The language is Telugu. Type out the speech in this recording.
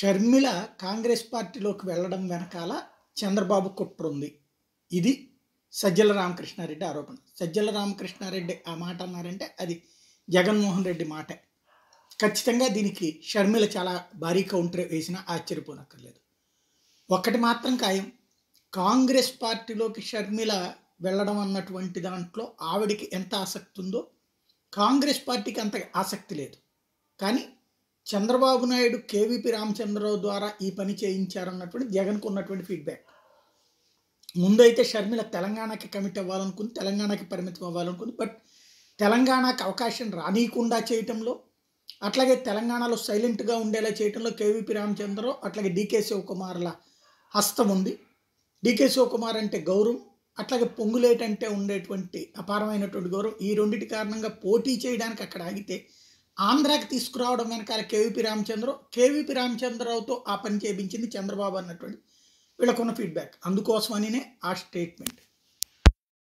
షర్మిల కాంగ్రెస్ పార్టీలోకి వెళ్ళడం వెనకాల చంద్రబాబు కుట్రుంది. ఇది సజ్జల రామకృష్ణారెడ్డి ఆరోపణ. సజ్జల రామకృష్ణారెడ్డి ఆ మాట అన్నారంటే అది జగన్మోహన్ రెడ్డి మాటే. ఖచ్చితంగా దీనికి షర్మిల చాలా భారీ కౌంటర్ వేసినా ఆశ్చర్యపోనక్కర్లేదు. ఒక్కటి మాత్రం ఖాయం, కాంగ్రెస్ పార్టీలోకి షర్మిల వెళ్ళడం అన్నటువంటి దాంట్లో ఆవిడికి ఎంత ఆసక్తి ఉందో కాంగ్రెస్ పార్టీకి అంత ఆసక్తి లేదు. కానీ చంద్రబాబు నాయుడు కేవీపీ రామచంద్రరావు ద్వారా ఈ పని చేయించారన్నటువంటి జగన్కు ఉన్నటువంటి ఫీడ్బ్యాక్. ముందైతే షర్మిల తెలంగాణకి కమిట్ అవ్వాలనుకుంది, తెలంగాణకి పరిమితం అవ్వాలనుకుంది. బట్ తెలంగాణకి అవకాశం రానియకుండా చేయటంలో, అట్లాగే తెలంగాణలో సైలెంట్గా ఉండేలా చేయటంలో కేవీపీ రామచంద్రరావు అట్లాగే డీకే శివకుమార్ల హస్తం ఉంది. డీకే శివకుమార్ అంటే గౌరవం, అట్లాగే పొంగులేటి అంటే ఉండేటువంటి అపారమైనటువంటి గౌరవం. ఈ రెండింటి కారణంగా పోటీ చేయడానికి అక్కడ ఆగితే ఆంధ్రాకి తీసుకురావడం వెనకాల కేవీపీ రామచంద్రరావుతో ఆ పని చేయించింది చంద్రబాబు అన్నటువంటి వీళ్ళకున్న ఫీడ్బ్యాక్. అందుకోసమనినే ఆ స్టేట్మెంట్.